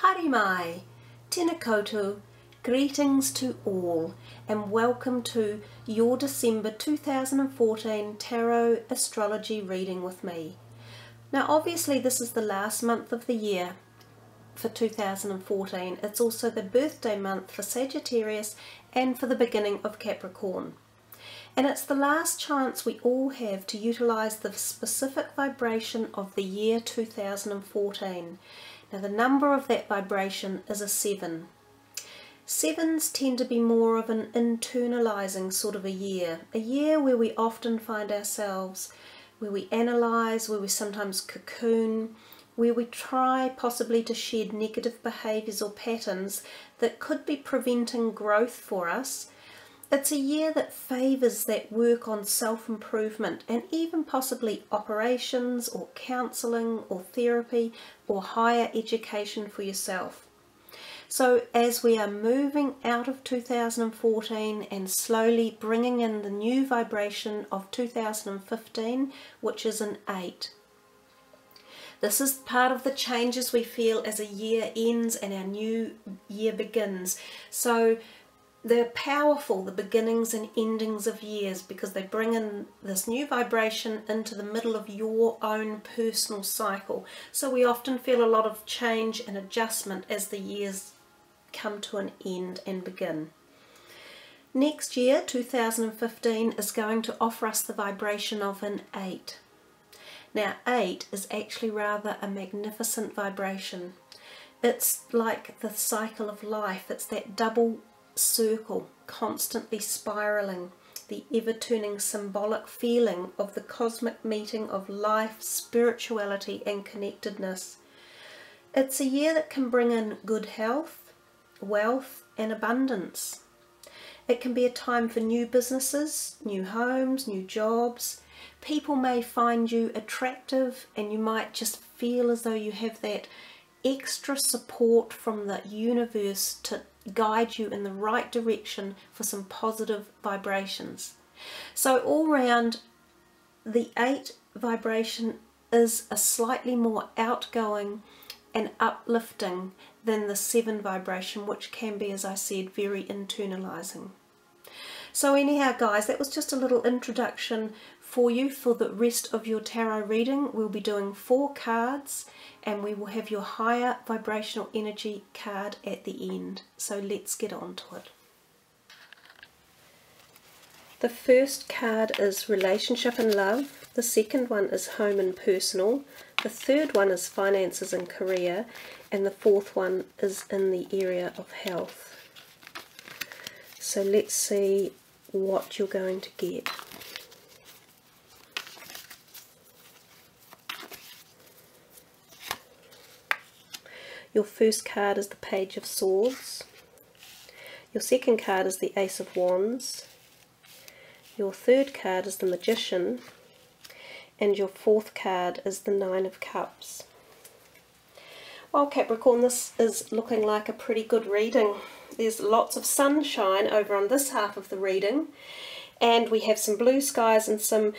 Haere mai, tēnā koutou, greetings to all and welcome to your December 2014 Tarot Astrology reading with me. Now obviously this is the last month of the year for 2014. It's also the birthday month for Sagittarius and for the beginning of Capricorn. And it's the last chance we all have to utilise the specific vibration of the year 2014. Now the number of that vibration is a 7. Sevens tend to be more of an internalising sort of a year where we often find ourselves, where we analyse, where we sometimes cocoon, where we try possibly to shed negative behaviours or patterns that could be preventing growth for us. It's a year that favours that work on self-improvement and even possibly operations or counselling or therapy or higher education for yourself. So as we are moving out of 2014 and slowly bringing in the new vibration of 2015, which is an 8. This is part of the changes we feel as a year ends and our new year begins. So they're powerful, the beginnings and endings of years, because they bring in this new vibration into the middle of your own personal cycle. So we often feel a lot of change and adjustment as the years come to an end and begin. Next year, 2015, is going to offer us the vibration of an 8. Now 8 is actually rather a magnificent vibration. It's like the cycle of life. It's that double circle, constantly spiraling, the ever-turning symbolic feeling of the cosmic meeting of life, spirituality and connectedness. It's a year that can bring in good health, wealth and abundance. It can be a time for new businesses, new homes, new jobs. People may find you attractive and you might just feel as though you have that extra support from the universe to guide you in the right direction for some positive vibrations. So all round, the 8 vibration is a slightly more outgoing and uplifting than the 7 vibration, which can be, as I said, very internalizing. So anyhow guys, that was just a little introduction for you for the rest of your tarot reading. We'll be doing 4 cards and we will have your higher vibrational energy card at the end. So let's get on to it. The first card is relationship and love. The second one is home and personal. The third one is finances and career. And the fourth one is in the area of health. So let's see what you're going to get. Your first card is the Page of Swords. Your second card is the Ace of Wands. Your third card is the Magician. And your fourth card is the Nine of Cups. Well, Capricorn, this is looking like a pretty good reading. There's lots of sunshine over on this half of the reading. And we have some blue skies and a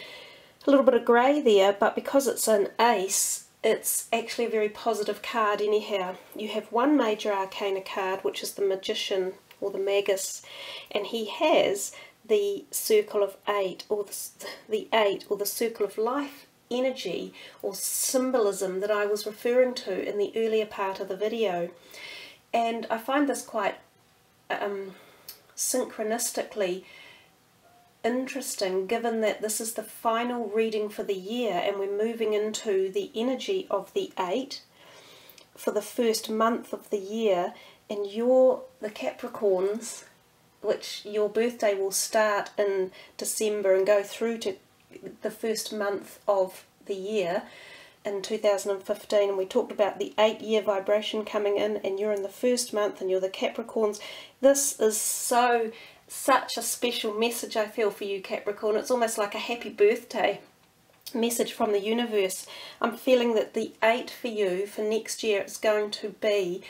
little bit of grey there, but because it's an ace, it's actually a very positive card anyhow. You have one major arcana card, which is the Magician or the Magus, and he has the Circle of 8 or the 8 or the Circle of Life energy or symbolism that I was referring to in the earlier part of the video. And I find this quite synchronistically interesting, given that this is the final reading for the year and we're moving into the energy of the 8 for the first month of the year, and the Capricorns, which your birthday will start in December and go through to the first month of the year in 2015, and we talked about the 8-year vibration coming in, and you're in the first month and you're the Capricorns. This is such a special message I feel for you, Capricorn. It's almost like a happy birthday message from the universe. I'm feeling that the 8 for you for next year is going to be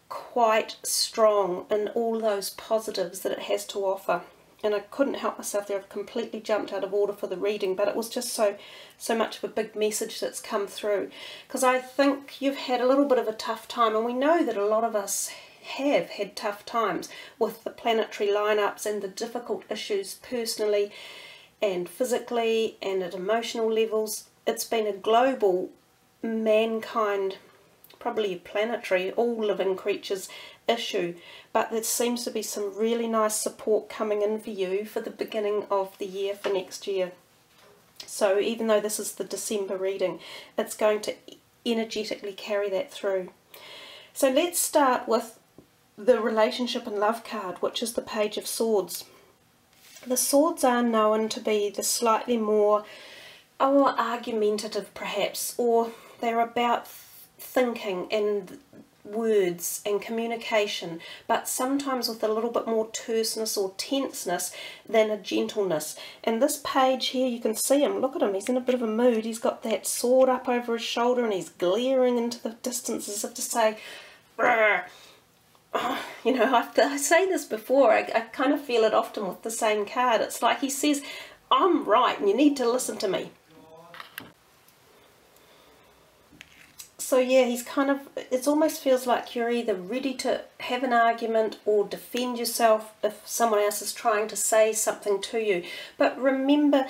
quite strong in all those positives that it has to offer. and I couldn't help myself there. I've completely jumped out of order for the reading, but it was just so much of a big message that's come through, because I think you've had a little bit of a tough time, and we know that a lot of us have had tough times with the planetary lineups and the difficult issues personally and physically and at emotional levels. It's been a global, mankind, probably planetary, all living creatures issue, but there seems to be some really nice support coming in for you for the beginning of the year for next year. So even though this is the December reading, it's going to energetically carry that through. So let's start with the relationship and love card, which is the Page of Swords. The swords are known to be the slightly more argumentative perhaps, or they're about thinking and words and communication, but sometimes with a little bit more terseness or tenseness than a gentleness. And this page here, you can see him, look at him, he's in a bit of a mood. He's got that sword up over his shoulder and he's glaring into the distance as if to say, "Brr." You know, I say this before, I kind of feel it often with the same card. It's like he says, I'm right and you need to listen to me. So yeah, he's kind of, it almost feels like you're either ready to have an argument or defend yourself if someone else is trying to say something to you. But remember,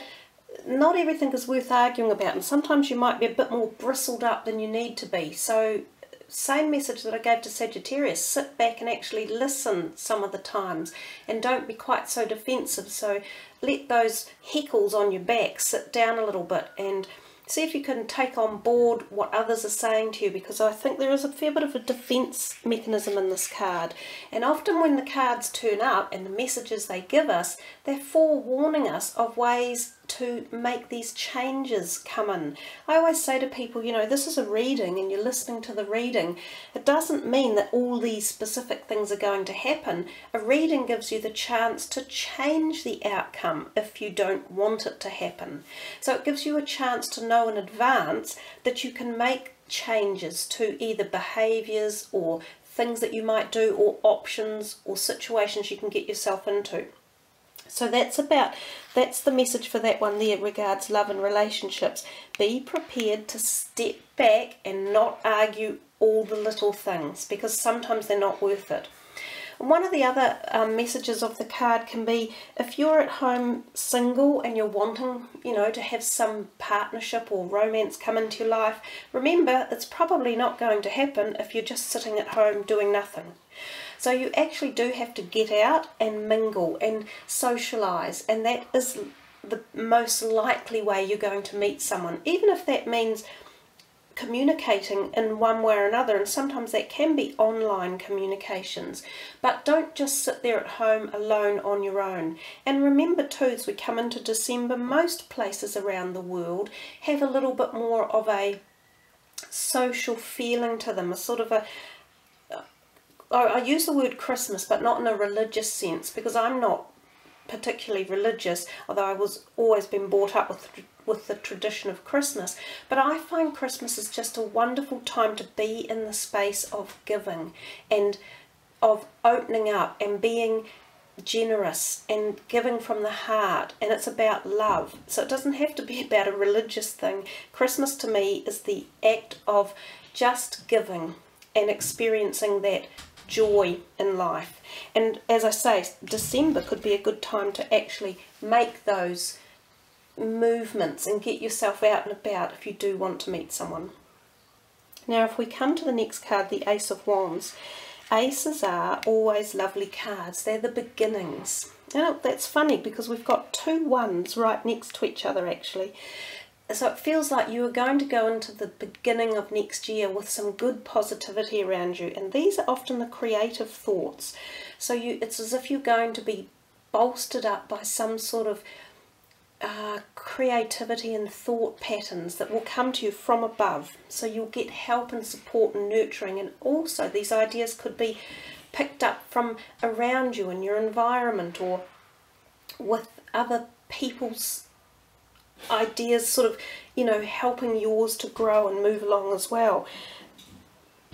not everything is worth arguing about, and sometimes you might be a bit more bristled up than you need to be. So same message that I gave to Sagittarius, sit back and actually listen some of the times and don't be quite so defensive. So let those heckles on your back sit down a little bit and see if you can take on board what others are saying to you, because I think there is a fair bit of a defense mechanism in this card. And often when the cards turn up and the messages they give us, they're forewarning us of ways to make these changes come in. I always say to people, you know, this is a reading and you're listening to the reading. It doesn't mean that all these specific things are going to happen. A reading gives you the chance to change the outcome if you don't want it to happen. So it gives you a chance to know in advance that you can make changes to either behaviours or things that you might do, or options or situations you can get yourself into. So that's the message for that one there regards love and relationships. Be prepared to step back and not argue all the little things, because sometimes they're not worth it. One of the other messages of the card can be, if you're at home single and you're wanting, you know, to have some partnership or romance come into your life, remember it's probably not going to happen if you're just sitting at home doing nothing. So you actually do have to get out and mingle and socialise, and that is the most likely way you're going to meet someone, even if that means communicating in one way or another, and sometimes that can be online communications. But don't just sit there at home alone on your own. And remember too, as we come into December, most places around the world have a little bit more of a social feeling to them, a sort of a, I use the word Christmas, but not in a religious sense, because I'm not particularly religious, although I was always been brought up with the tradition of Christmas. But I find Christmas is just a wonderful time to be in the space of giving and of opening up and being generous and giving from the heart, and it's about love. So it doesn't have to be about a religious thing. Christmas to me is the act of just giving and experiencing that joy in life. And as I say, December could be a good time to actually make those movements and get yourself out and about if you do want to meet someone. Now if we come to the next card, the Ace of Wands. Aces are always lovely cards. They're the beginnings. Now that's funny because we've got two ones right next to each other actually. So it feels like you are going to go into the beginning of next year with some good positivity around you, and these are often the creative thoughts. So it's as if you're going to be bolstered up by some sort of creativity and thought patterns that will come to you from above. So you'll get help and support and nurturing, and also these ideas could be picked up from around you in your environment or with other people's ideas, sort of, you know, helping yours to grow and move along as well.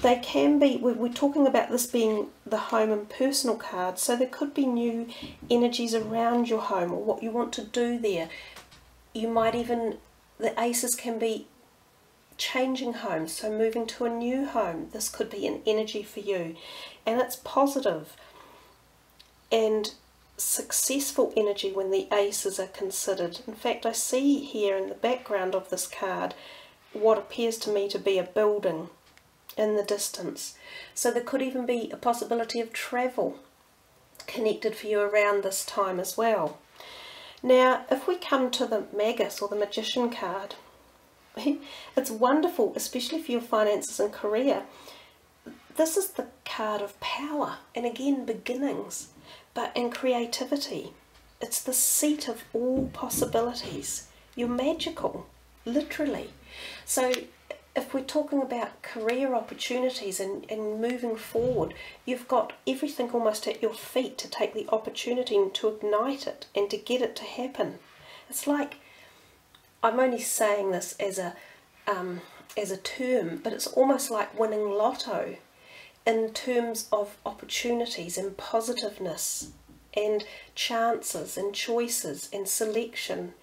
they can be, we're talking about this being the home and personal card, so there could be new energies around your home or what you want to do there. You might even, the aces can be changing homes, so moving to a new home. This could be an energy for you, and it's positive and successful energy when the aces are considered. In fact, I see here in the background of this card what appears to me to be a building in the distance. So there could even be a possibility of travel connected for you around this time as well. Now, if we come to the Magus or the Magician card, it's wonderful, especially for your finances and career. This is the card of power and again beginnings, but in creativity. It's the seat of all possibilities. You're magical, literally. So if we're talking about career opportunities and moving forward, you've got everything almost at your feet to take the opportunity and to ignite it and to get it to happen. It's like, I'm only saying this as a term, but it's almost like winning lotto in terms of opportunities and positiveness and chances and choices and selection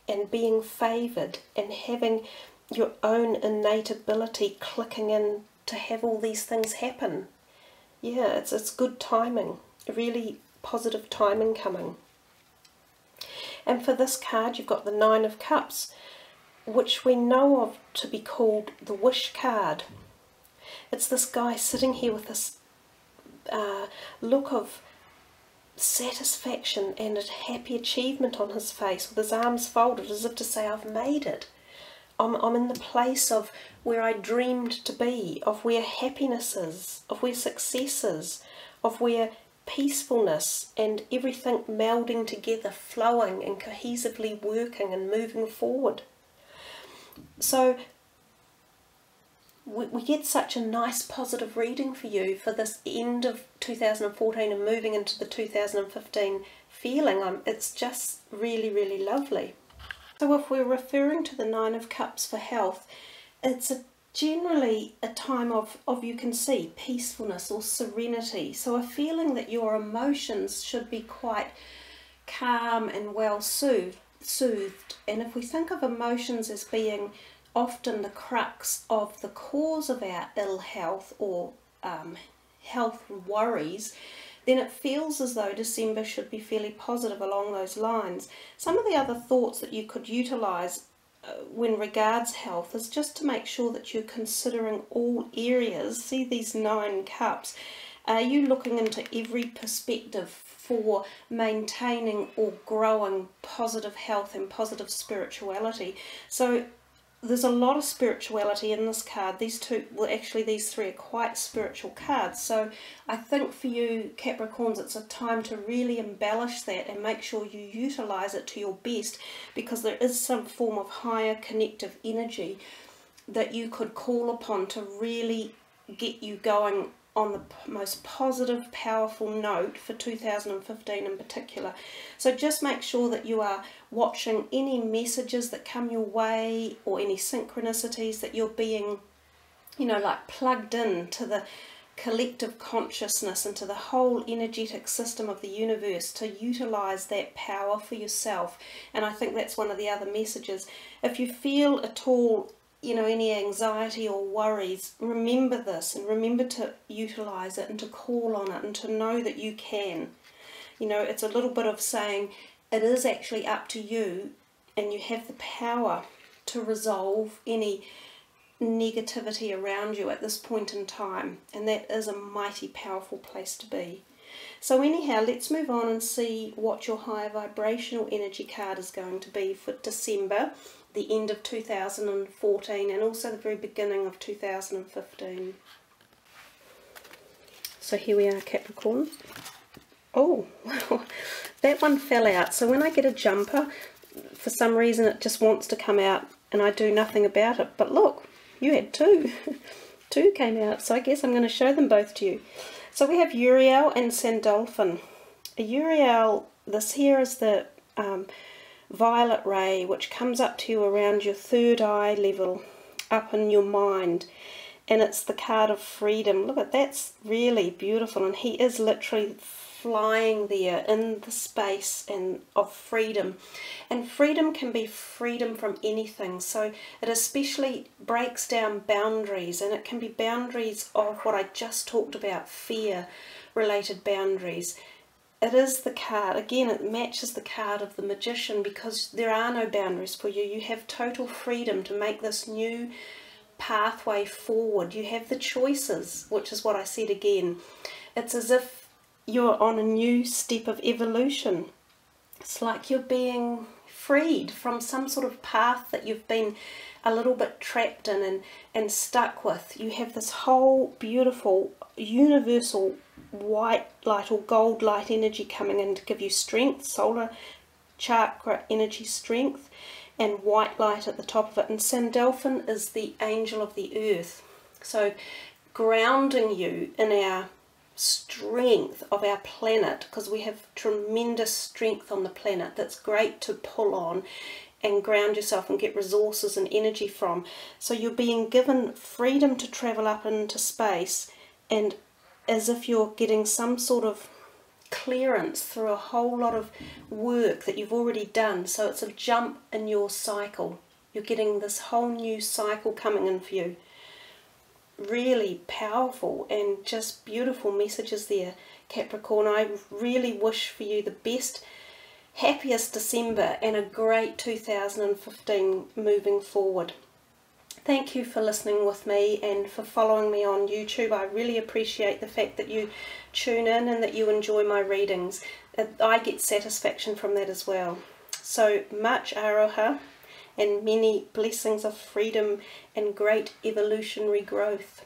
and being favoured and having your own innate ability clicking in to have all these things happen. Yeah, it's good timing, really positive timing coming. And for this card you've got the Nine of Cups, which we know of to be called the wish card. It's this guy sitting here with this look of satisfaction and a happy achievement on his face, with his arms folded as if to say, I've made it. I'm in the place of where I dreamed to be, of where happiness is, of where success is, of where peacefulness and everything melding together, flowing and cohesively working and moving forward. So we get such a nice positive reading for you for this end of 2014 and moving into the 2015 feeling. It's just really, really lovely. So if we're referring to the Nine of Cups for health, it's generally a time of, you can see, peacefulness or serenity. So a feeling that your emotions should be quite calm and well soothed. And if we think of emotions as being often the crux of the cause of our ill health or health worries, then it feels as though December should be fairly positive along those lines. Some of the other thoughts that you could utilise when regards health is just to make sure that you're considering all areas. See these 9 cups. Are you looking into every perspective for maintaining or growing positive health and positive spirituality? So there's a lot of spirituality in this card. These two, well actually these 3 are quite spiritual cards. So I think for you Capricorns, it's a time to really embellish that and make sure you utilise it to your best, because there is some form of higher connective energy that you could call upon to really get you going on the most positive, powerful note for 2015 in particular. So just make sure that you are watching any messages that come your way or any synchronicities, that you're being, like plugged in to the collective consciousness and to the whole energetic system of the universe to utilize that power for yourself. And I think that's one of the other messages. If you feel at all any anxiety or worries, remember this and remember to utilize it and to call on it and to know that you can. It's a little bit of saying it is actually up to you, and you have the power to resolve any negativity around you at this point in time, and that is a mighty powerful place to be. So anyhow, let's move on and see what your higher vibrational energy card is going to be for December, the end of 2014 and also the very beginning of 2015. So here we are, Capricorn. Oh, wow, that one fell out. So when I get a jumper, for some reason it just wants to come out and I do nothing about it. But look, you had 2. 2 came out, so I guess I'm going to show them both to you. So we have Uriel and Sandalphon. Uriel, this here is the violet ray, which comes up to you around your 3rd eye level, up in your mind. and it's the card of freedom. Look at that's really beautiful, and he is literally flying there in the space and of freedom. And freedom can be freedom from anything, so it especially breaks down boundaries, and it can be boundaries of what I just talked about, fear related boundaries. It is the card, again, it matches the card of the Magician, because there are no boundaries for you. You have total freedom to make this new pathway forward. You have the choices, which is what I said again. It's as if you're on a new step of evolution. It's like you're being freed from some sort of path that you've been a little bit trapped in and stuck with. You have this whole beautiful universal white light or gold light energy coming in to give you strength, solar chakra energy strength, and white light at the top of it. And Sandalphon is the angel of the earth, so grounding you in our strength of our planet, because we have tremendous strength on the planet that's great to pull on and ground yourself and get resources and energy from. So you're being given freedom to travel up into space, and as if you're getting some sort of clearance through a whole lot of work that you've already done. So it's a jump in your cycle. You're getting this whole new cycle coming in for you. Really powerful and just beautiful messages there, Capricorn. I really wish for you the best, happiest December and a great 2015 moving forward. Thank you for listening with me and for following me on YouTube. I really appreciate the fact that you tune in and that you enjoy my readings. I get satisfaction from that as well. So much aroha and many blessings of freedom and great evolutionary growth.